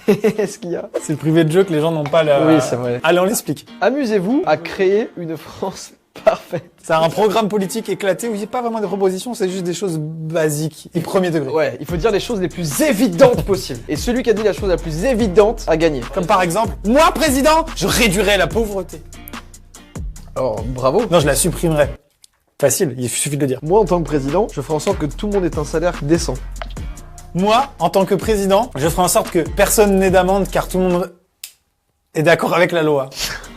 Qu'est-ce qu'il y a? C'est le privé de jeu que les gens n'ont pas la... Oui, c'est vrai. Allez, on l'explique. Amusez-vous à créer une France parfaite. C'est un programme politique éclaté où il n'y a pas vraiment de propositions, c'est juste des choses basiques et premier degré. Ouais, il faut dire les choses les plus évidentes possibles. Et celui qui a dit la chose la plus évidente a gagné. Comme par exemple, moi, président, je réduirais la pauvreté. Alors, bravo. Non, je la supprimerais. Facile, il suffit de le dire. Moi, en tant que président, je ferai en sorte que tout le monde ait un salaire décent. Moi, en tant que président, je ferai en sorte que personne n'ait d'amende car tout le monde est d'accord avec la loi.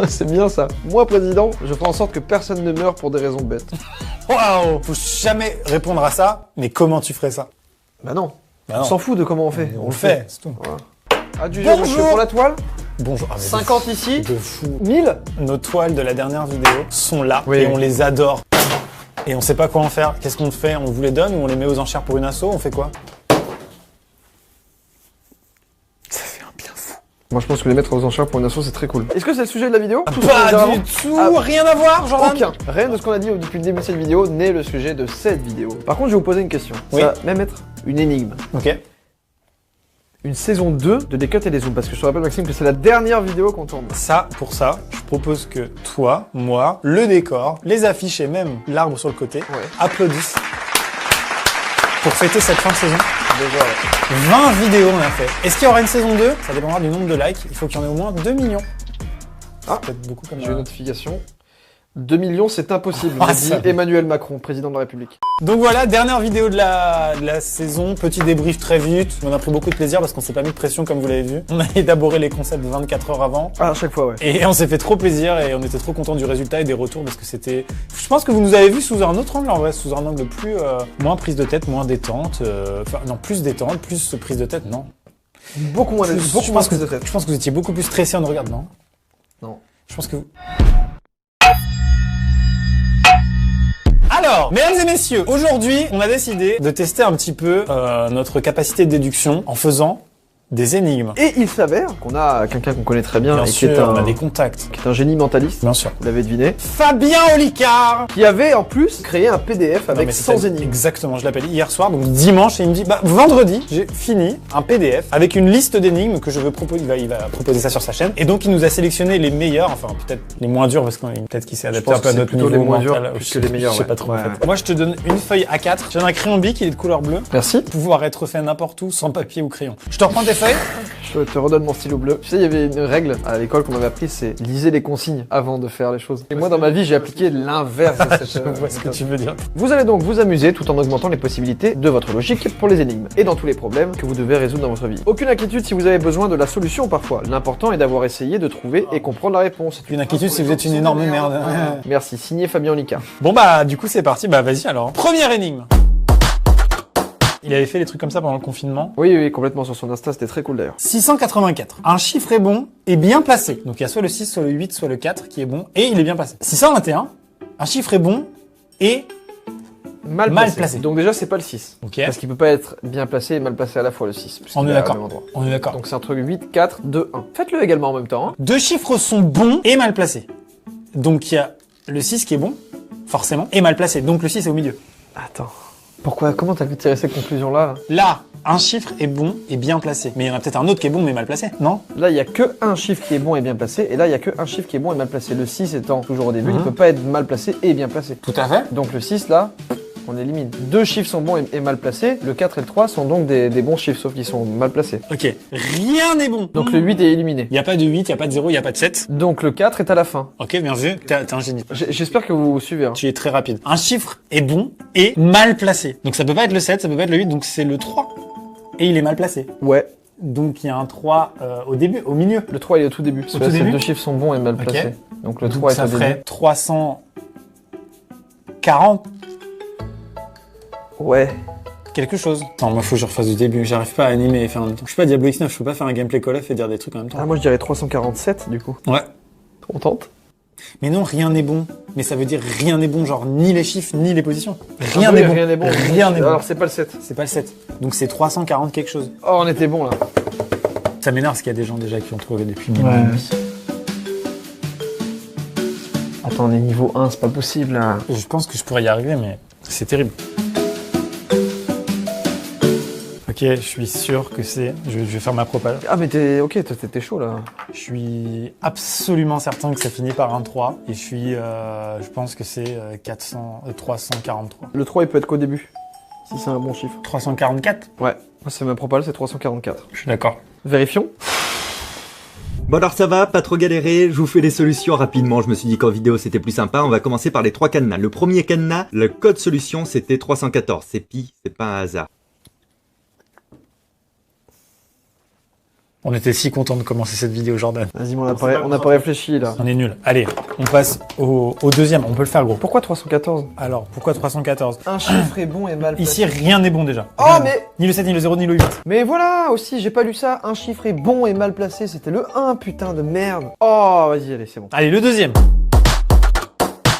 C'est bien ça. Moi, président, je ferai en sorte que personne ne meure pour des raisons bêtes. Waouh! Faut jamais répondre à ça, mais comment tu ferais ça? Bah non. Bah On non. s'en fout de comment on fait. On le fait, c'est tout. Voilà. Ah, du jeu, monsieur, pour la toile. Bonjour. Ah, mais 50 ici. de fou. 1000. Nos toiles de la dernière vidéo sont là Oui. et on les adore. Et on sait pas quoi en faire. Qu'est-ce qu'on fait? On vous les donne ou on les met aux enchères pour une asso? On fait quoi? Ça fait un bien fou. Moi, je pense que les mettre aux enchères pour une asso, c'est très cool. Est-ce que c'est le sujet de la vidéo? Tout ce qu'on a dit Pas avant du tout, Ah. rien à voir, Jordan. Aucun. Rien de ce qu'on a dit depuis le début de cette vidéo n'est le sujet de cette vidéo. Par contre, je vais vous poser une question. Oui. Ça va même être une énigme. Ok. Une saison 2 de Des Cuts et des Zooms. Parce que je te rappelle, Maxime, que c'est la dernière vidéo qu'on tourne. Pour ça, je propose que toi, moi, le décor, les affiches et même l'arbre sur le côté applaudissent pour fêter cette fin de saison. Déjà, ouais. 20 vidéos on a fait. Est-ce qu'il y aura une saison 2? Ça dépendra du nombre de likes. Il faut qu'il y en ait au moins 2 millions. Ah, peut-être beaucoup comme j'ai une notification. 2 millions, c'est impossible, Ah, me dit ça. Emmanuel Macron, président de la République. Donc voilà, dernière vidéo de la saison. Petit débrief très vite. On a pris beaucoup de plaisir parce qu'on s'est pas mis de pression comme vous l'avez vu. On a élaboré les concepts 24 heures avant. Ah, à chaque fois, ouais. Et on s'est fait trop plaisir et on était trop contents du résultat et des retours parce que c'était... Je pense que vous nous avez vu sous un autre angle en vrai, sous un angle plus... moins prise de tête, moins détente. Enfin non, plus détente, plus prise de tête, non. Beaucoup moins de Je beaucoup moins pense de tête. Je pense que vous étiez beaucoup plus stressé en nous regardant. Non. Je pense que vous... Alors, mesdames et messieurs, aujourd'hui, on a décidé de tester un petit peu notre capacité de déduction en faisant des énigmes. Et il s'avère qu'on a quelqu'un qu'on connaît très bien, Bien et sûr, qui est on a un, des contacts. qui est un génie mentaliste, Bien sûr. vous l'avez deviné, Fabien Olicard. qui avait en plus créé un PDF Non, avec mais 100 c'était- énigmes. Exactement, je l'appelle hier soir, donc dimanche, et il me dit, bah vendredi, j'ai fini un PDF avec une liste d'énigmes que je veux proposer. Il va proposer ça sur sa chaîne, et donc il nous a sélectionné les meilleurs, enfin peut-être les moins durs parce qu'on peut-être qu'il s'est adapté pense un peu à que c'est notre plutôt niveau les moins durs mental. plus que les meilleurs, Je sais ouais. pas trop en Ouais, fait. ouais. Moi, je te donne une feuille A4. J'ai un crayon bic, il est de couleur bleue. Merci. Pouvoir être fait n'importe où, sans papier ou crayon. Je te reprends tes feuilles. Je te redonne mon stylo bleu. Tu sais, il y avait une règle à l'école qu'on avait appris, c'est lisez les consignes avant de faire les choses. Et moi, dans ma vie, j'ai appliqué l'inverse de cette Je vois ce que tu veux dire. Vous allez donc vous amuser tout en augmentant les possibilités de votre logique pour les énigmes et dans tous les problèmes que vous devez résoudre dans votre vie. Aucune inquiétude si vous avez besoin de la solution parfois. L'important est d'avoir essayé de trouver et comprendre la réponse. Une inquiétude si vous êtes une énorme merde. Merci, signé Fabien Olicard. Bon bah, du coup, c'est parti. Bah, vas-y alors. Première énigme. Il avait fait des trucs comme ça pendant le confinement. Oui, oui, complètement sur son Insta, c'était très cool d'ailleurs. 684. Un chiffre est bon et bien placé. Donc il y a soit le 6, soit le 8, soit le 4 qui est bon et il est bien placé. 621. Un chiffre est bon et... Mal placé. Donc déjà, c'est pas le 6. Ok. Parce qu'il peut pas être bien placé et mal placé à la fois le 6. On est d'accord. On est d'accord. Donc c'est entre 8, 4, 2, 1. Faites-le également en même temps. Hein. Deux chiffres sont bons et mal placés. Donc il y a le 6 qui est bon, forcément, et mal placé. Donc le 6 est au milieu. Attends. Pourquoi? Comment t'as pu tirer cette conclusion-là? Là, un chiffre est bon et bien placé. Mais il y en a peut-être un autre qui est bon mais mal placé, non? Là, il y a que un chiffre qui est bon et bien placé, et là, il y a que un chiffre qui est bon et mal placé. Le 6 étant toujours au début, il ne peut pas être mal placé et bien placé. Tout à fait. Donc le 6, là, on élimine. Deux chiffres sont bons et mal placés, le 4 et le 3 sont donc des bons chiffres, sauf qu'ils sont mal placés. Ok. Rien n'est bon. Donc le 8 est éliminé. Il n'y a pas de 8, il n'y a pas de 0, il n'y a pas de 7. Donc le 4 est à la fin. Ok, bien vu. T'es un génie. J'espère que vous suivez. Hein. Tu es très rapide. Un chiffre est bon et mal placé. Donc ça peut pas être le 7, ça peut pas être le 8, donc c'est le 3. Et il est mal placé. Ouais. Donc il y a un 3 au début, au milieu. Le 3 il est au tout début. Parce que là, tout ces début deux chiffres sont bons et mal Ok. placés. Donc le Donc 3 est ça au ferait début. 340 Ouais. quelque chose. Attends, moi faut que je refasse du début, j'arrive pas à animer et faire en même temps. Je suis pas Diablo X9, je peux pas faire un gameplay Call of et dire des trucs en même temps. Ah, moi je dirais 347 du coup. Ouais. On tente. Mais non, rien n'est bon. Mais ça veut dire rien n'est bon, genre ni les chiffres, ni les positions. Rien Ah oui, n'est bon. Rien n'est bon. Rien n'est bon. Alors c'est pas le 7. C'est pas le 7. Donc c'est 340 quelque chose. Oh, on était bon là. Ça m'énerve parce qu'il y a des gens déjà qui ont trouvé depuis Ouais. Attends, on est niveau 1, c'est pas possible là. Je pense que je pourrais y arriver, mais c'est terrible. Ok, Ok, je suis sûr que c'est... Je vais faire ma propale. Ah mais t'es... Ok, t'es chaud là. Je suis absolument certain que ça finit par un 3. Et je pense que c'est 343. Le 3 il peut être qu'au début, si c'est un bon chiffre. 344? Ouais, moi c'est ma propale, c'est 344. Je suis d'accord. Vérifions. Bon alors ça va, pas trop galéré, je vous fais les solutions rapidement, je me suis dit qu'en vidéo c'était plus sympa, on va commencer par les 3 cadenas. Le premier cadenas, le code solution c'était 314, c'est pi, c'est pas un hasard. On était si contents de commencer cette vidéo, Jordan. Vas-y, on n'a pas réfléchi là. On est nul. Allez, on passe au deuxième, on peut le faire gros. Pourquoi 314? Alors, pourquoi 314? Un chiffre est bon et mal placé. Ici, rien n'est bon déjà. Oh Rien. mais... Ni le 7, ni le 0, ni le 8. Mais voilà, aussi, j'ai pas lu ça. Un chiffre est bon et mal placé, c'était le 1, putain de merde. Oh, vas-y, allez, c'est bon. Allez, le deuxième.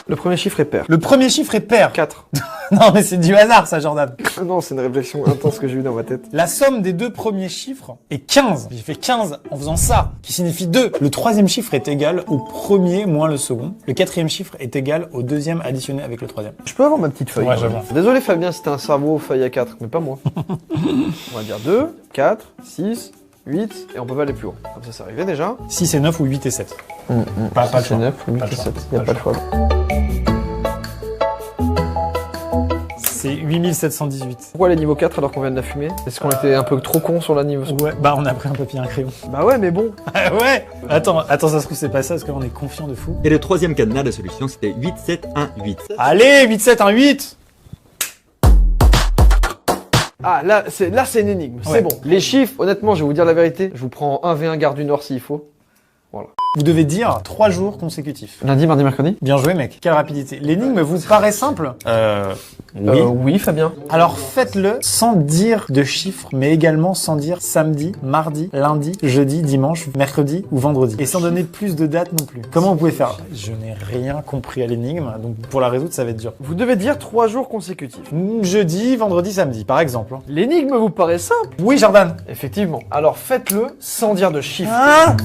Le premier chiffre est pair. Le premier chiffre est pair. 4. Non, mais c'est du hasard, ça, Jordan. Non, c'est une réflexion intense que j'ai eue dans ma tête. La somme des deux premiers chiffres est 15. J'ai fait 15 en faisant ça, qui signifie 2. Le troisième chiffre est égal au premier moins le second. Le quatrième chiffre est égal au deuxième additionné avec le troisième. Je peux avoir ma petite feuille? Ouais, j'avoue. Désolé Fabien si t'as un cerveau feuille à 4, mais pas moi. On va dire 2, 4, 6, 8, et on peut pas aller plus haut. Comme ça, c'est arrivé déjà. 6 et 9 ou 8 et 7. Pas le choix. 9, 8 Pas le et choix. 7. Il n'y a pas le choix. C'est 8718. Pourquoi les niveaux 4 alors qu'on vient de la fumer? Est-ce qu'on était un peu trop con sur la niveau? Ouais, bah on a pris un papier et un crayon. Bah ouais, mais bon. Ouais. Attends, ça se trouve c'est pas ça parce qu'on est confiant de fou. Et le troisième cadenas, la solution c'était 8, 7, 1, 8. Allez, 8, 7, 1, 8. Ah, là, c'est une énigme. Ouais. C'est bon. Les chiffres, honnêtement, je vais vous dire la vérité. Je vous prends 1v1 Gare du Nord s'il faut. Vous devez dire 3 jours consécutifs. Lundi, mardi, mercredi? Bien joué, mec. Quelle rapidité. L'énigme vous paraît simple? Oui. Oui, Fabien. Alors faites-le sans dire de chiffres, mais également sans dire samedi, mardi, lundi, jeudi, dimanche, mercredi ou vendredi. Et sans donner plus de dates non plus. Comment vous pouvez faire? Je n'ai rien compris à l'énigme, donc pour la résoudre, ça va être dur. Vous devez dire 3 jours consécutifs. Jeudi, vendredi, samedi, par exemple. L'énigme vous paraît simple? Oui, Jordan. Effectivement. Alors faites-le sans dire de chiffres. Hein?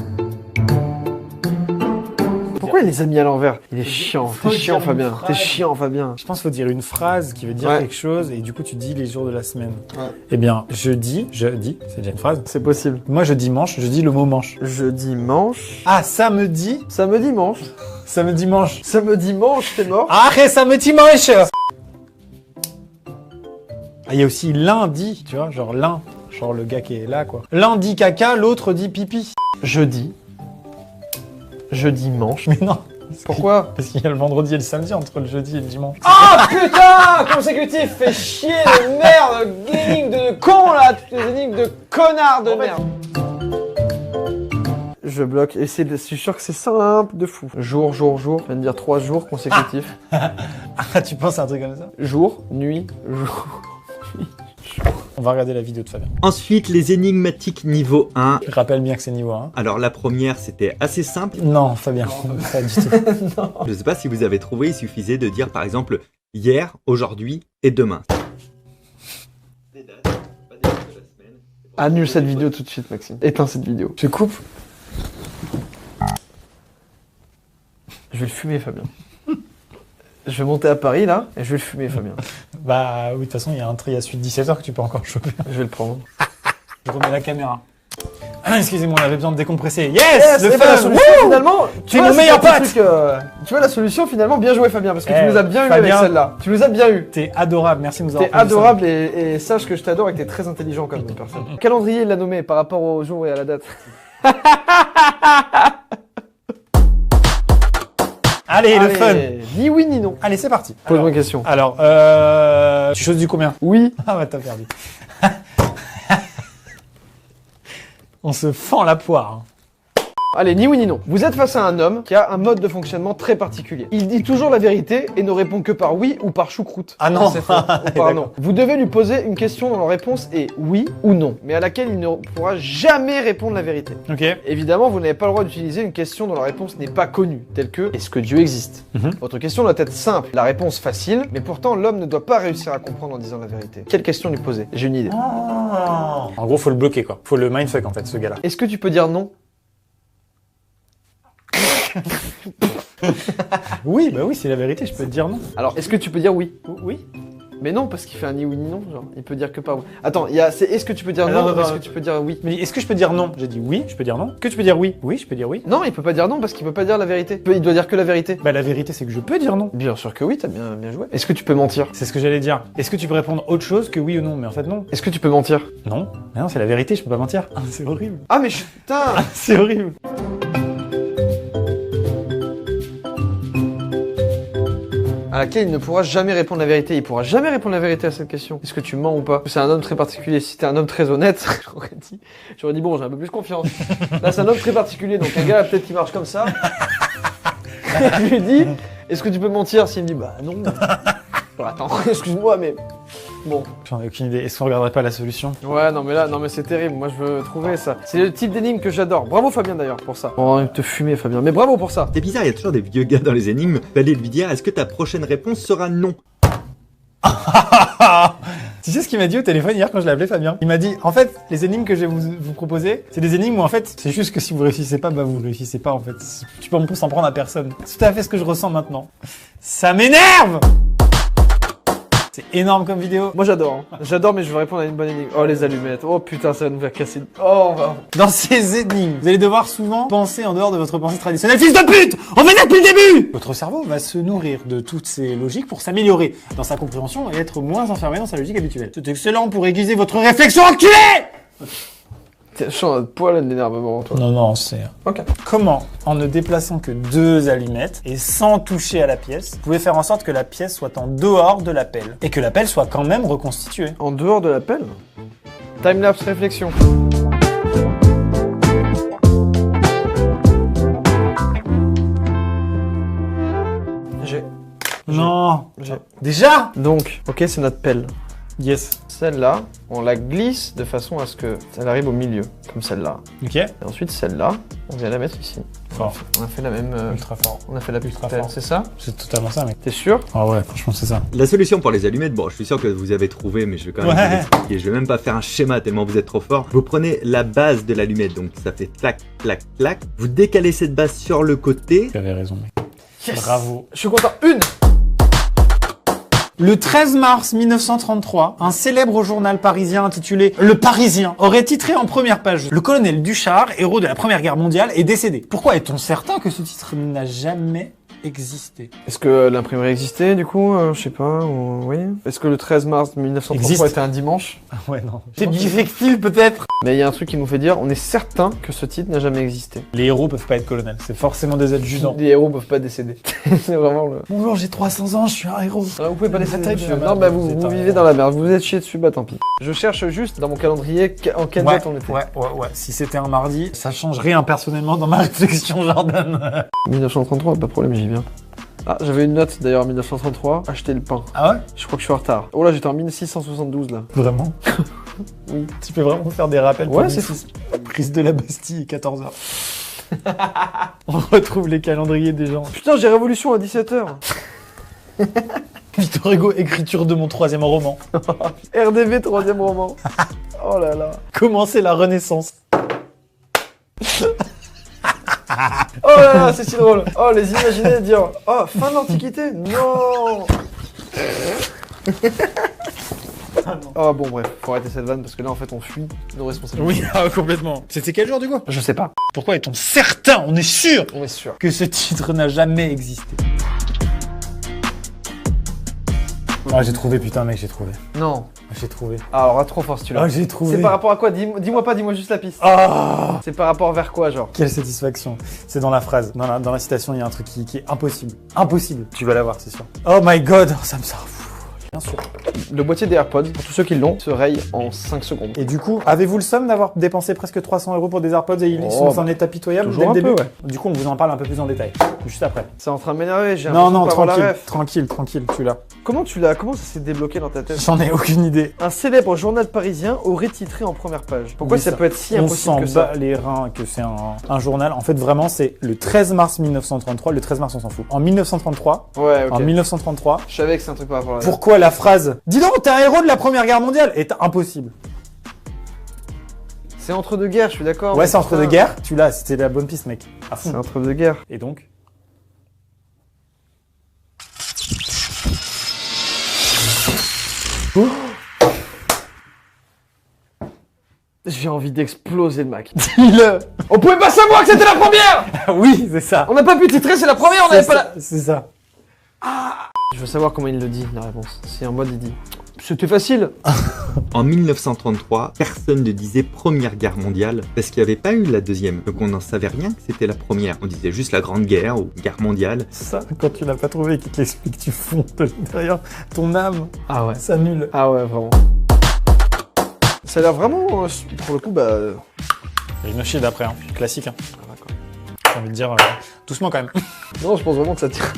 Pourquoi il les a mis à l'envers? Il est chiant. T'es chiant, dire une Fabien. phrase. T'es chiant, Fabien. Je pense qu'il faut dire une phrase qui veut dire Ouais. quelque chose et du coup tu dis les jours de la semaine. Ouais. Eh bien, jeudi, c'est déjà une phrase. C'est possible. Moi je dis manche, je dis le mot manche. Jeudi, manche. Ah, samedi, Samedi, manche. samedi manche. Samedi, manche, t'es mort. Ah, samedi manche. Ah, il y a aussi lundi, tu vois, genre genre le gars qui est là quoi. L'un dit caca, l'autre dit pipi. Jeudi. Jeudi, manche. Mais non. Pourquoi? Parce qu'il y a le vendredi et le samedi entre le jeudi et le dimanche. Ah putain! Consécutif, fait chier de merde, énigme de con là, toutes les énigmes de connards de merde. Je bloque, et je suis sûr que c'est simple de fou. Jour, jour, jour, je viens de dire 3 jours consécutifs. Ah, tu penses à un truc comme ça? Jour, nuit, jour. On va regarder la vidéo de Fabien. Ensuite les énigmatiques niveau 1. Je rappelle bien que c'est niveau 1. Alors la première c'était assez simple, Non, Fabien, pas du tout. je sais pas si vous avez trouvé, il suffisait de dire par exemple hier, aujourd'hui et demain. Annule cette vidéo tout de suite, Maxime. Éteins cette vidéo. Je coupe. Je vais le fumer, Fabien. Je vais monter à Paris là, et je vais le fumer, Fabien. Bah oui, de toute façon, il y a un tri à suite 17h que tu peux encore choper. Je vais le prendre. Je remets la caméra. Ah, excusez-moi, on avait besoin de décompresser. Yes, le et bah, la fun. solution, Wouh. finalement, Tu es vois, mon c'est meilleur un petit pote. truc, tu vois la solution finalement, bien joué Fabien, parce que tu nous as bien eu Fabien. avec celle-là. Tu nous as bien eu. T'es adorable, merci de nous avoir T'es posé ça. adorable et sache que je t'adore et que t'es très intelligent comme personne. Calendrier, il l'a nommé par rapport au jour et à la date. Allez, le fun. Ni oui ni non. Allez, c'est parti. Pose-moi une question. Alors, tu choses du combien? Oui. Ah bah t'as perdu. On se fend la poire. hein. Allez, ni oui ni non. Vous êtes face à un homme qui a un mode de fonctionnement très particulier. Il dit toujours la vérité et ne répond que par oui ou par choucroute. Ah non. C'est faux. Ou par non. Vous devez lui poser une question dont la réponse est oui ou non, mais à laquelle il ne pourra jamais répondre la vérité. Ok. Évidemment, vous n'avez pas le droit d'utiliser une question dont la réponse n'est pas connue, telle que est-ce que Dieu existe? Votre question doit être simple, la réponse facile, mais pourtant l'homme ne doit pas réussir à comprendre en disant la vérité. Quelle question lui poser? J'ai une idée. En gros, faut le bloquer quoi. Faut le mindfuck en fait, ce gars-là. Est-ce que tu peux dire non? Oui, bah oui, c'est la vérité, je peux te dire non. Alors, est-ce que tu peux dire oui? Oui. Mais non, parce qu'il fait un ni oui ni non, genre. Il peut dire que pas oui. Attends, est-ce que tu peux dire non ou est-ce que tu peux dire oui? Mais est-ce que je peux dire non? J'ai dit oui, je peux dire non. Que tu peux dire oui? Oui, je peux dire oui. Non, il peut pas dire non parce qu'il peut pas dire la vérité. Il doit dire que la vérité. Bah la vérité c'est que je peux dire non. Bien sûr que oui, t'as bien joué. Est-ce que tu peux mentir? C'est ce que j'allais dire. Est-ce que tu peux répondre autre chose que oui ou non? Mais en fait non. Est-ce que tu peux mentir? Non. Mais non, c'est la vérité, je peux pas mentir. Ah, c'est horrible. Ah mais putain. C'est horrible. À laquelle il ne pourra jamais répondre la vérité. Il pourra jamais répondre la vérité à cette question. Est-ce que tu mens ou pas? C'est un homme très particulier. Si t'es un homme très honnête, j'aurais dit bon, j'ai un peu plus confiance. Là, c'est un homme très particulier, donc un gars peut-être qui marche comme ça. Je lui dis, est-ce que tu peux mentir? S'il me dit bah non. Bon, attends, excuse-moi, mais bon. J'en ai aucune idée. Est-ce qu'on regarderait pas la solution? Ouais, non mais là, non mais c'est terrible. Moi, je veux trouver ça. C'est le type d'énigme que j'adore. Bravo Fabien d'ailleurs pour ça. Oh, te fumer Fabien. Mais bravo pour ça. C'est bizarre, il y a toujours des vieux gars dans les énigmes. Fallait lui dire, est-ce que ta prochaine réponse sera non? Tu sais ce qu'il m'a dit au téléphone hier quand je l'ai appelé Fabien? Il m'a dit, en fait, les énigmes que je vais vous proposer, c'est des énigmes où en fait, c'est juste que si vous réussissez pas, bah vous réussissez pas en fait. Tu peux s'en prendre à personne. C'est tout à fait ce que je ressens maintenant. Ça m'énerve! C'est énorme comme vidéo. Moi j'adore. Hein. J'adore, mais je veux répondre à une bonne énigme. Oh les allumettes. Oh putain, ça va nous faire casser. Oh on va. Dans ces énigmes, vous allez devoir souvent penser en dehors de votre pensée traditionnelle. Fils de pute! On va dire depuis le début! Votre cerveau va se nourrir de toutes ces logiques pour s'améliorer dans sa compréhension et être moins enfermé dans sa logique habituelle. C'est excellent pour aiguiser votre réflexion enculée! T'es chaud de poil d'énervement, toi. Non, c'est... Ok. Comment, en ne déplaçant que 2 allumettes et sans toucher à la pièce, vous pouvez faire en sorte que la pièce soit en dehors de la pelle et que la pelle soit quand même reconstituée? En dehors de la pelle? Timelapse réflexion. J'ai. Non. J'ai. Déjà? Donc, ok, c'est notre pelle. Yes. Celle-là, on la glisse de façon à ce que elle arrive au milieu, comme celle-là. Ok. Et ensuite, celle-là, on vient la mettre ici. Fort. On a fait la même... Ultra fort. On a fait la Ultra pelle, fort. c'est ça? C'est totalement ça, mec. T'es sûr? Ah ouais, franchement, c'est ça. La solution pour les allumettes, bon, je suis sûr que vous avez trouvé, mais je vais quand même vous l'expliquer. Je vais même pas faire un schéma tellement vous êtes trop fort. Vous prenez la base de l'allumette, donc ça fait clac, clac, clac. Vous décalez cette base sur le côté. Tu avais raison, mec. Yes. Bravo. Je suis content. Une! Le 13 mars 1933, un célèbre journal parisien intitulé Le Parisien aurait titré en première page « Le colonel Duchard, héros de la Première Guerre mondiale, est décédé ». Pourquoi est-on certain que ce titre n'a jamais existé? Est-ce que l'imprimerie existait du coup? Je sais pas, oui. Est-ce que le 13 mars 1933 Existe. était un dimanche? Ouais, non. C'est bifectile peut-être? Mais il y a un truc qui nous fait dire, on est certain que ce titre n'a jamais existé. Les héros peuvent pas être colonels, c'est forcément des adjudants. Les héros peuvent pas décéder. C'est vraiment le... Bonjour, j'ai 300 ans, je suis un héros. Ah, vous pouvez pas décéder, taille de monsieur. la Non, merde, bah vous c'est un vivez héros. dans la merde, vous vous êtes chié dessus, bah tant pis. Je cherche juste dans mon calendrier en quelle date on était. Ouais. Si c'était un mardi, ça change rien personnellement dans ma réflexion, Jordan. 1933, pas de problème, j'y viens. Ah, j'avais une note d'ailleurs en 1933, acheter le pain. Ah ouais? Je crois que je suis en retard. Oh là, j'étais en 1672 là. Vraiment? Oui. Tu peux vraiment faire des rappels Ouais, pour c'est prise de la Bastille, 14h. On retrouve les calendriers des gens. Putain, j'ai Révolution à 17h. Victor Hugo, écriture de mon 3e roman. RDV, 3e roman. Oh là là. Commencer la Renaissance. Oh là là, c'est si drôle. Oh, les imaginer dire, oh, fin de l'Antiquité? Non. Oh bon, bref, faut arrêter cette vanne parce que là, en fait, on fuit nos responsabilités. Oui, complètement. C'était quel jour du coup? Je sais pas. Pourquoi est-on certain, on est sûr, On est sûr. que ce titre n'a jamais existé? Ah, j'ai trouvé, putain, mec, j'ai trouvé. Non. J'ai trouvé. Ah, alors, trop fort si tu l'as. Ah, j'ai trouvé. C'est par rapport à quoi? Dis-moi pas, dis-moi juste la piste. Ah, C'est par rapport vers quoi, genre? quelle satisfaction. C'est dans la phrase. Dans la citation, il y a un truc qui est impossible. Impossible. Tu vas l'avoir, c'est sûr. Oh my god, ça me sert. Bien sûr. Le boîtier des AirPods, pour tous ceux qui l'ont, se raye en 5 secondes. Et du coup, avez-vous le somme d'avoir dépensé presque 300 € pour des AirPods et ils sont en état pitoyable toujours dès le un peu, début? Du coup, on vous en parle un peu plus en détail. Juste après. C'est en train de m'énerver, j'ai Non, l'impression non, de pas avoir la tranquille, ref. tranquille, tu l'as. Comment tu l'as? Comment ça s'est débloqué dans ta tête? J'en ai aucune idée. Un célèbre journal parisien aurait titré en première page. Pourquoi Oui, ça ça. peut être si On impossible s'en que ça? bat les reins que c'est un journal. En fait, vraiment, c'est le 13 mars 1933. Le 13 mars, on s'en fout. En 1933, Ouais, ok. en 1933, Je savais que c'est un truc par rapport à la... pourquoi la phrase « Dis donc, t'es un héros de la Première Guerre mondiale » est impossible. C'est entre deux guerres, je suis d'accord. Ouais, mais c'est entre putain. deux guerres. Tu l'as, c'était la bonne piste, mec. À C'est fond. entre deux guerres. Et donc J'ai envie d'exploser le Mac. Dis-le. On pouvait pas savoir que c'était la première. Oui, c'est ça. On n'a pas pu titrer, c'est la première, on n'avait pas la... C'est ça. Je veux savoir comment il le dit, la réponse. C'est en mode, il dit... C'était facile. En 1933, personne ne disait Première Guerre mondiale parce qu'il n'y avait pas eu la deuxième. Donc on n'en savait rien que c'était la première. On disait juste la Grande Guerre ou Guerre mondiale. Ça, quand tu l'as pas trouvé et qu'il te l'explique, tu fonds derrière ton âme. Ah ouais. S'annule. Ah ouais, vraiment. Ça a l'air vraiment, pour le coup, bah... Rhino Shield après, hein. Classique. Hein. J'ai envie de dire, doucement quand même. Non, je pense vraiment que ça tire.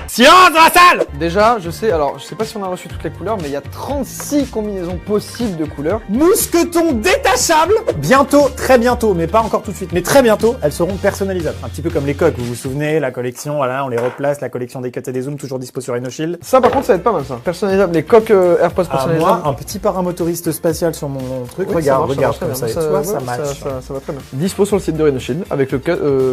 Silence dans la salle. Déjà, je sais, alors, je sais pas si on a reçu toutes les couleurs, mais il y a 36 combinaisons possibles de couleurs. Mousqueton détachable. Bientôt, très bientôt, mais pas encore tout de suite, mais très bientôt, elles seront personnalisables. Un petit peu comme les coques, vous vous souvenez, la collection, voilà, on les replace, la collection des cuts et des zooms, toujours dispo sur Rhino Shield. Ça, par contre, ça va être pas mal, ça. Personnalisable, les coques AirPods Ah, personnalisables. moi, un petit paramotoriste spatial sur mon truc, Oui, regarde, ça marche comme très ça, bien. et tu vois, ouais, ça match. Ça va très bien. Dispo sur le site de Rhino Shield, avec le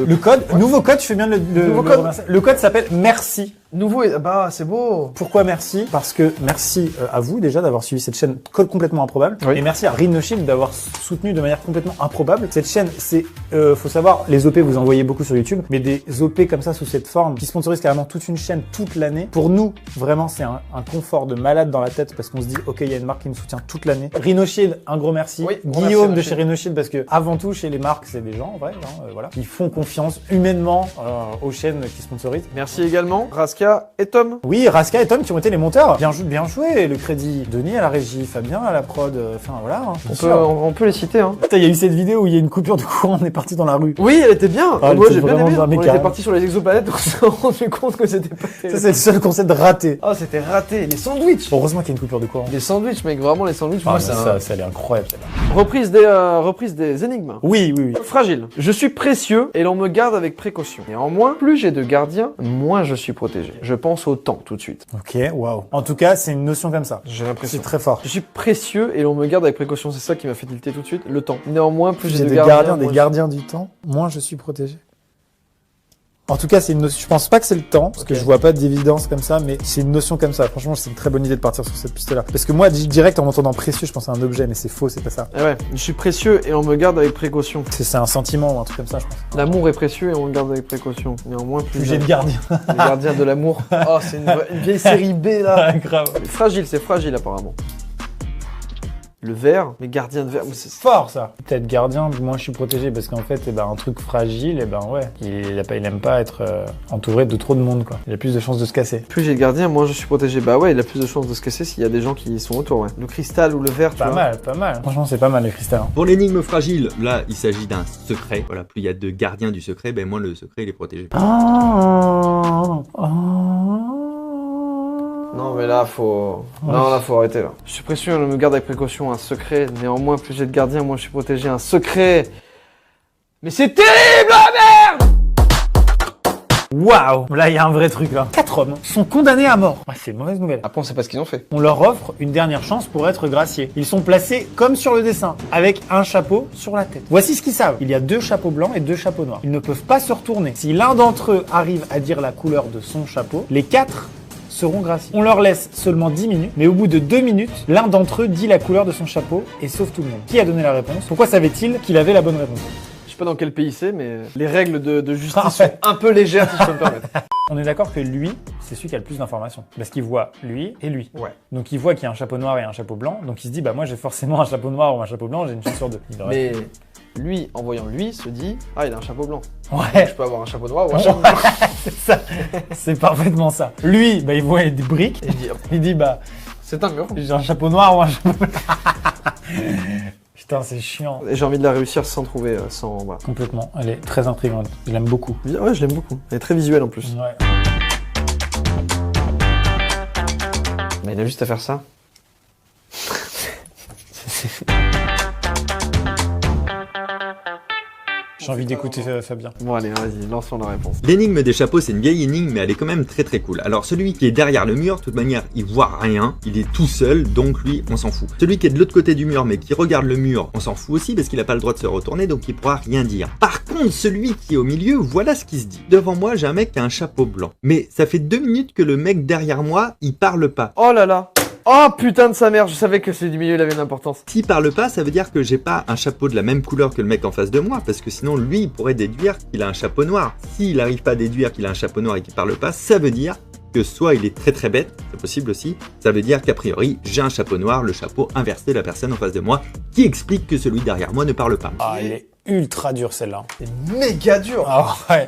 Le code, nouveau code, je fais bien de Nouveau le code. remercier. Le code s'appelle merci. nouveau, bah, c'est beau. Pourquoi merci? Parce que merci à vous déjà d'avoir suivi cette chaîne complètement improbable. Oui. Et merci à Rhino Shield d'avoir soutenu de manière complètement improbable. Cette chaîne, c'est, faut savoir, les OP vous en voyez beaucoup sur YouTube, mais des OP comme ça sous cette forme qui sponsorisent carrément toute une chaîne toute l'année. Pour nous, vraiment, c'est un confort de malade dans la tête parce qu'on se dit, ok, il y a une marque qui me soutient toute l'année. Rhino Shield, un gros merci. Oui, gros Guillaume merci, de chez Rhino Shield parce que avant tout, chez les marques, c'est des gens, en vrai, hein, voilà, qui font confiance humainement aux chaînes qui sponsorisent. Merci également, Raska et Tom. Oui, Raska et Tom qui ont été les monteurs. Bien joué, le crédit. Denis à la régie, Fabien à la prod, enfin voilà. Hein, On peut les citer, hein. Putain, il y a eu cette vidéo où il y a une coupure de courant, on est parti dans la rue. Oui, elle était bien. Ah, elle moi, était j'ai bien vraiment aimé. bien, mais On était carrément. parti sur les exoplanètes, on s'est rendu compte que c'était pas Ça, terrible. c'est le seul concept raté. Ah, c'était raté. Les sandwichs. Heureusement qu'il y a une coupure de courant. Les sandwichs, mec, vraiment, les sandwichs, Ah, moi, mais ça, elle est incroyable, celle-là. Reprise des énigmes. Oui. Fragile. Je suis précieux et l'on me garde avec précaution. Néanmoins, plus j'ai de gardiens, moins je suis protégé. Je pense au temps tout de suite. Ok, waouh. En tout cas, c'est une notion comme ça. J'ai l'impression. C'est très fort. Je suis précieux et l'on me garde avec précaution. C'est ça qui m'a fait tilter tout de suite. Le temps. Néanmoins, plus J'ai j'ai de des gardiens, des moins gardiens du temps, moins je suis protégé. En tout cas, c'est une notion. Je pense pas que c'est le temps, parce que Ok. je vois pas d'évidence comme ça, mais c'est une notion comme ça. Franchement, c'est une très bonne idée de partir sur cette piste-là. Parce que moi, direct, en entendant précieux, je pense à un objet, mais c'est faux, c'est pas ça. Eh ouais, je suis précieux et on me garde avec précaution. C'est un sentiment ou un truc comme ça, je pense. L'amour est précieux et on le garde avec précaution. Néanmoins, Plus j'ai de gardiens. les gardiens de l'amour. Oh, c'est une vieille série B là. Grave. Fragile, c'est fragile apparemment. Le verre, les gardiens de verre. mais c'est- Fort, ça. Peut-être gardien, moins je suis protégé, parce qu'en fait, un truc fragile, ouais, il aime pas être entouré de trop de monde, quoi. Il a plus de chances de se casser. Plus j'ai de gardiens, moins je suis protégé. Bah ouais, il a plus de chances de se casser s'il y a des gens qui sont autour, ouais. Le cristal ou le verre, tu Pas vois. mal. Franchement, c'est pas mal, le cristal. Hein. Pour l'énigme fragile, là, il s'agit d'un secret. Voilà, plus il y a de gardiens du secret, ben moins le secret il est protégé. Non mais là faut... Non là faut arrêter là. Je suis précieux, on me garde avec précaution, un secret. Néanmoins, plus j'ai de gardiens, moins je suis protégé, un secret. Mais c'est terrible la merde. Waouh. Là, il y a un vrai truc, là. 4 hommes sont condamnés à mort. Ouais, c'est une mauvaise nouvelle. Après on sait pas ce qu'ils ont fait. On leur offre une dernière chance pour être graciés. Ils sont placés comme sur le dessin, avec un chapeau sur la tête. Voici ce qu'ils savent. Il y a 2 chapeaux blancs et 2 chapeaux noirs. Ils ne peuvent pas se retourner. Si l'un d'entre eux arrive à dire la couleur de son chapeau, les 4 seront graciés. On leur laisse seulement 10 minutes, mais au bout de 2 minutes, l'un d'entre eux dit la couleur de son chapeau et sauve tout le monde. Qui a donné la réponse? Pourquoi savait-il qu'il avait la bonne réponse? Je sais pas dans quel pays c'est, mais les règles de justice Ah, sont ouais. un peu légères si je peux me permettre. On est d'accord que lui, c'est celui qui a le plus d'informations. Parce qu'il voit lui et lui. Ouais. Donc il voit qu'il y a un chapeau noir et un chapeau blanc. Donc il se dit, bah moi j'ai forcément un chapeau noir ou un chapeau blanc, j'ai une chance sur 2. Il le reste. Mais lui, en voyant lui, se dit « Ah, il a un chapeau blanc. Ouais, Je peux avoir un chapeau noir ou un chapeau blanc. c'est ça. C'est parfaitement ça. Lui, bah il voit des briques. » Et il dit Il dit, bah C'est un mur. j'ai un chapeau noir ou un chapeau blanc. Putain, c'est chiant. Et j'ai envie de la réussir sans trouver, sans... Voilà. Complètement. Elle est très intrigante. Je l'aime beaucoup. Ouais, je l'aime beaucoup. Elle est très visuelle en plus. Ouais. Mais il a juste à faire ça. J'ai envie d'écouter Fabien. Bon allez, vas-y, lançons la réponse. L'énigme des chapeaux, c'est une vieille énigme, mais elle est quand même très très cool. Alors celui qui est derrière le mur, de toute manière, il voit rien, il est tout seul, donc lui, on s'en fout. Celui qui est de l'autre côté du mur, mais qui regarde le mur, on s'en fout aussi, parce qu'il n'a pas le droit de se retourner, donc il pourra rien dire. Par contre, celui qui est au milieu, voilà ce qui se dit. Devant moi, j'ai un mec qui a un chapeau blanc. Mais ça fait 2 minutes que le mec derrière moi, il parle pas. Oh là là. Oh putain de sa mère, je savais que celui du milieu il avait une importance. S'il parle pas, ça veut dire que j'ai pas un chapeau de la même couleur que le mec en face de moi, parce que sinon lui il pourrait déduire qu'il a un chapeau noir. S'il arrive pas à déduire qu'il a un chapeau noir et qu'il parle pas, ça veut dire que soit il est très très bête, c'est possible aussi, ça veut dire qu'a priori j'ai un chapeau noir, le chapeau inversé de la personne en face de moi, qui explique que celui derrière moi ne parle pas. Ah, il est ultra dur celle-là. C'est méga dur. Ah ouais.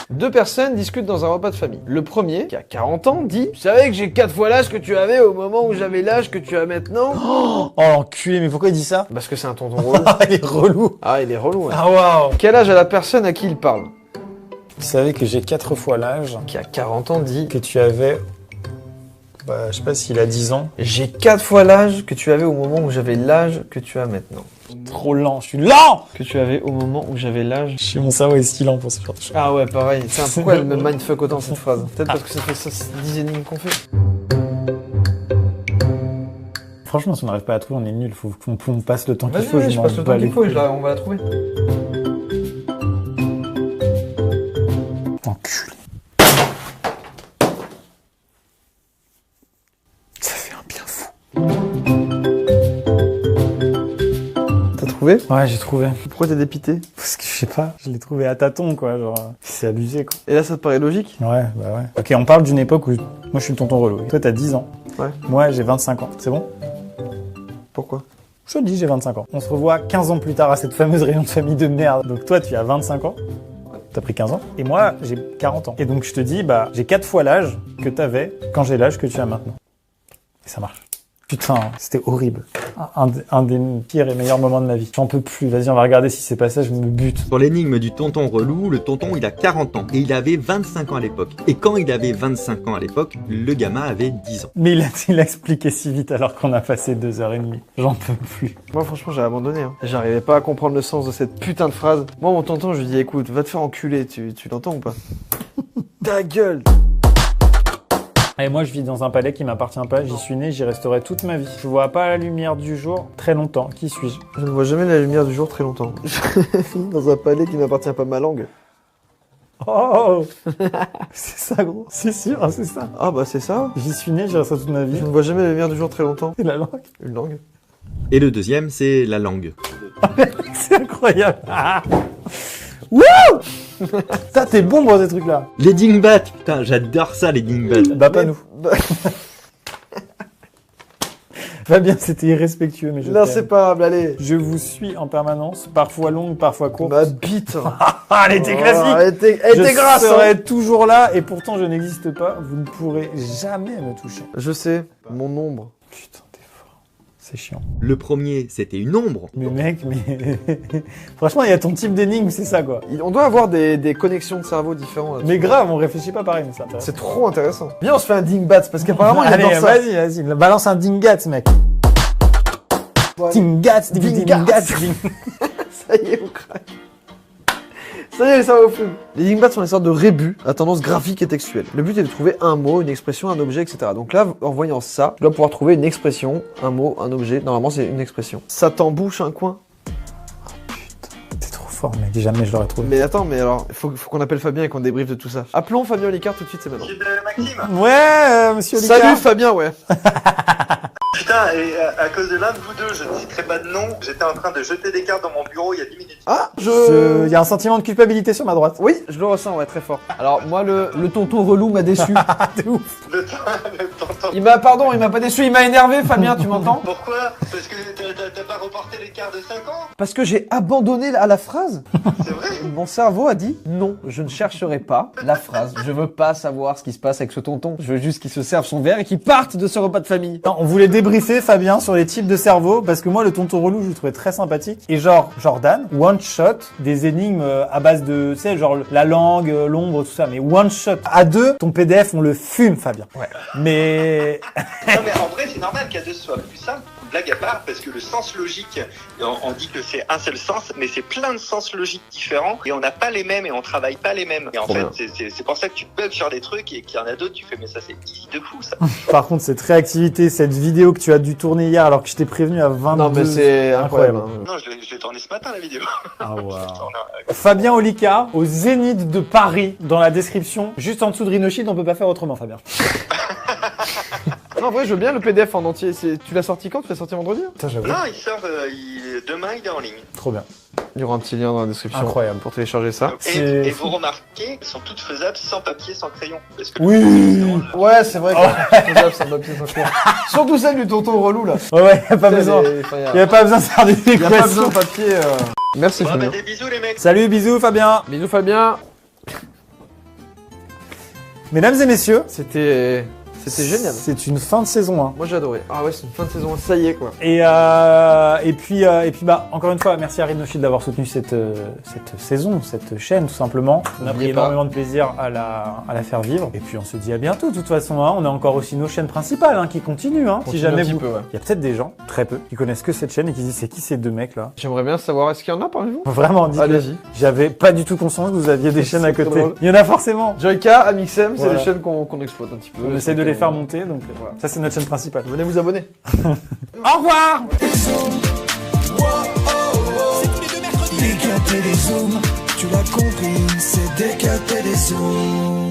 Deux personnes discutent dans un repas de famille. Le premier, qui a 40 ans, dit « Tu savais que j'ai 4 fois l'âge que tu avais au moment où j'avais l'âge que tu as maintenant ?» Oh l'enculé, mais pourquoi il dit ça? Parce que c'est un tonton relou. Ah, il est relou. Ah, il est relou, ouais. Ah waouh. Quel âge a la personne à qui il parle? Vous savez que j'ai 4 fois l'âge Qui a 40 ans dit que tu avais... Bah, je sais pas s'il a 10 ans. « J'ai 4 fois l'âge que tu avais au moment où j'avais l'âge que tu as maintenant. » Trop lent, je suis lent. Que tu avais au moment où j'avais l'âge... Mon cerveau est si lent pour ce genre de choses. Ah ouais, pareil. Pourquoi elle me mindfuck autant cette phrase? Peut-être parce que ça fait 10 énigmes qu'on fait. Franchement, si on n'arrive pas à trouver, on est nul. Faut qu'on passe le temps qu'il Vas-y, faut. vas-y, je m'en passe le bats temps les qu'il faut et couilles. on va la trouver. Enculé. Ça fait un bien fou. T'as trouvé? Ouais, j'ai trouvé. Pourquoi t'es dépité? Parce que je sais pas, je l'ai trouvé à tâtons, quoi. Genre, c'est abusé, quoi. Et là, ça te paraît logique? Ouais, bah ouais. Ok, on parle d'une époque où moi je suis le tonton relou. Toi, t'as 10 ans. Ouais. Moi, j'ai 25 ans. C'est bon? Pourquoi? Je te le dis, j'ai 25 ans. On se revoit 15 ans plus tard à cette fameuse réunion de famille de merde. Donc toi, tu as 25 ans. T'as pris 15 ans. Et moi, j'ai 40 ans. Et donc, je te dis, bah, j'ai 4 fois l'âge que t'avais quand j'ai l'âge que tu as maintenant. Et ça marche. Putain, c'était horrible. Un des pires et meilleurs moments de ma vie. J'en peux plus. Vas-y, on va regarder si c'est pas ça, je me bute. Pour l'énigme du tonton relou, le tonton il a 40 ans et il avait 25 ans à l'époque. Et quand il avait 25 ans à l'époque, le gamin avait 10 ans. Mais il a expliqué si vite alors qu'on a passé 2h30. J'en peux plus. Moi, franchement, j'ai abandonné. Hein. J'arrivais pas à comprendre le sens de cette putain de phrase. Moi, mon tonton, je lui dis, écoute, va te faire enculer, tu l'entends ou pas? Ta gueule! Et moi, je vis dans un palais qui m'appartient pas. J'y suis né, j'y resterai toute ma vie. Je vois pas la lumière du jour très longtemps. Qui suis-je? Je ne vois jamais la lumière du jour très longtemps. Je vis dans un palais qui n'appartient pas, ma langue. Oh c'est ça, gros. C'est sûr, c'est ça. Ah bah c'est ça. J'y suis né, j'y resterai toute ma vie. Je ne vois jamais la lumière du jour très longtemps. C'est la langue. Une langue. Et le deuxième, c'est la langue. C'est incroyable. Wouh! Putain, t'es bon pour ces trucs-là. Les dingbats, putain, j'adore ça les dingbats. Bah, pas nous. Bah, Fabien, c'était irrespectueux, mais je t'aime. l'inséparable, allez. Je vous suis en permanence, parfois longue, parfois courte. Ma bite. Ah, elle était classique. Oh, elle était grasse. Je hein. serai toujours là, et pourtant je n'existe pas. Vous ne pourrez jamais me toucher. Je sais, mon ombre. Putain, t'es fort. C'est chiant. Le premier, c'était une ombre. Mais mec, mais... Franchement, il y a ton type d'énigme, c'est ça, quoi. On doit avoir des connexions de cerveau différentes. là-dessus. Mais grave, on réfléchit pas pareil, mais c'est intéressant. C'est trop intéressant. Viens, on se fait un dingbats parce qu'apparemment il Allez, adore ça. vas-y, balance un dingats, mec. Dingats, Dingats. Ça y est, on craque. Ça y est, ça va au fume. Les dingbats sont des sortes de rébus à tendance graphique et textuelle. Le but est de trouver un mot, une expression, un objet, etc. Donc là, en voyant ça, tu dois pouvoir trouver une expression, un mot, un objet. Normalement, c'est une expression. Ça t'embouche un coin. T'es trop fort, mec. Jamais je l'aurais trouvé. Mais attends, mais alors, faut qu'on appelle Fabien et qu'on débriefe de tout ça. Appelons Fabien Olicard tout de suite, c'est maintenant. Maxime. Ouais, monsieur Olicard. Salut Fabien, ouais. Putain, et à cause de l'un de vous deux, je ne citerai pas de nom, j'étais en train de jeter des cartes dans mon bureau il y a 10 minutes. Ah, Il y a un sentiment de culpabilité sur ma droite. Oui, je le ressens, ouais, très fort. Alors, moi, le tonton relou m'a déçu. T'es ouf. Le temps. Il m'a pas déçu, il m'a énervé, Fabien, tu m'entends? Pourquoi? Parce que t'as pas reporté l'écart de 5 ans? Parce que j'ai abandonné à la phrase. C'est vrai? Mon cerveau a dit non, je ne chercherai pas la phrase. Je veux pas savoir ce qui se passe avec ce tonton. Je veux juste qu'il se serve son verre et qu'il parte de ce repas de famille. Non, on voulait débriefer, Fabien, sur les types de cerveau, parce que moi, le tonton relou, je le trouvais très sympathique. Et genre, Jordan, one shot, des énigmes à base de, tu sais, genre la langue, l'ombre, tout ça, mais one shot. À deux, ton PDF, on le fume, Fabien. Ouais. Mais... Non mais en vrai c'est normal qu'à deux ce soit plus simple, blague à part, parce que le sens logique, on dit que c'est un seul sens, mais c'est plein de sens logiques différents, et on n'a pas les mêmes, et on travaille pas les mêmes. Et en Trop fait, bien. c'est pour ça que tu bugs sur des trucs, et qu'il y en a d'autres, tu fais mais ça c'est easy de fou ça. Par contre, cette réactivité, cette vidéo que tu as dû tourner hier alors que je t'ai prévenu à 22... Non, mais c'est incroyable. hein. Non, je l'ai tourné ce matin la vidéo. Ah, wow. Je l'ai tourné, Fabien Olicard, au Zénith de Paris, dans la description, juste en dessous de Rhinoshield, on peut pas faire autrement, Fabien. Non, en vrai, je veux bien le PDF en entier. Tu l'as sorti quand? Tu l'as sorti vendredi? Putain, j'avoue. Non, il sort demain, il est en ligne. Trop bien. Il y aura un petit lien dans la description. Incroyable. Pour télécharger ça. Et vous remarquez, elles sont toutes faisables sans papier, sans crayon. Parce que Oui. Ouais, c'est vrai. Sans papier, sans crayon. Surtout celle du tonton relou là. Ouais, y a pas besoin. Il Y a pas besoin de faire des y a pas besoin équations. de papier. Merci Bon, Fabien. des bisous les mecs. Salut, bisous Fabien. Bisous Fabien. Mesdames et messieurs, C'était génial. c'est une fin de saison 1. Moi j'ai adoré. Ah ouais, c'est une fin de saison. Ça y est quoi. Et puis bah encore une fois merci à Rhinophile d'avoir soutenu cette saison, cette chaîne tout simplement. On a pris N'oubliez pas. énormément de plaisir à la faire vivre. Et puis on se dit à bientôt de toute façon. Hein. On a encore aussi nos chaînes principales hein, qui continuent. Hein. Si Continue jamais un petit vous, peu, ouais. il y a peut-être des gens très peu qui connaissent que cette chaîne et qui se disent c'est qui ces deux mecs là. J'aimerais bien savoir, est-ce qu'il y en a parmi vous? Vraiment, dites-le. Allez-y. J'avais pas du tout conscience que vous aviez des chaînes à C'est côté. drôle. Il y en a forcément. Joyka, Amixem, c'est Voilà. les chaînes qu'on exploite un petit peu. On essaie de les faire monter donc Voilà. ça c'est notre chaîne principale. Venez vous abonner. Au revoir. Décapter les zooms, tu l'as compris, c'est décapter les zooms.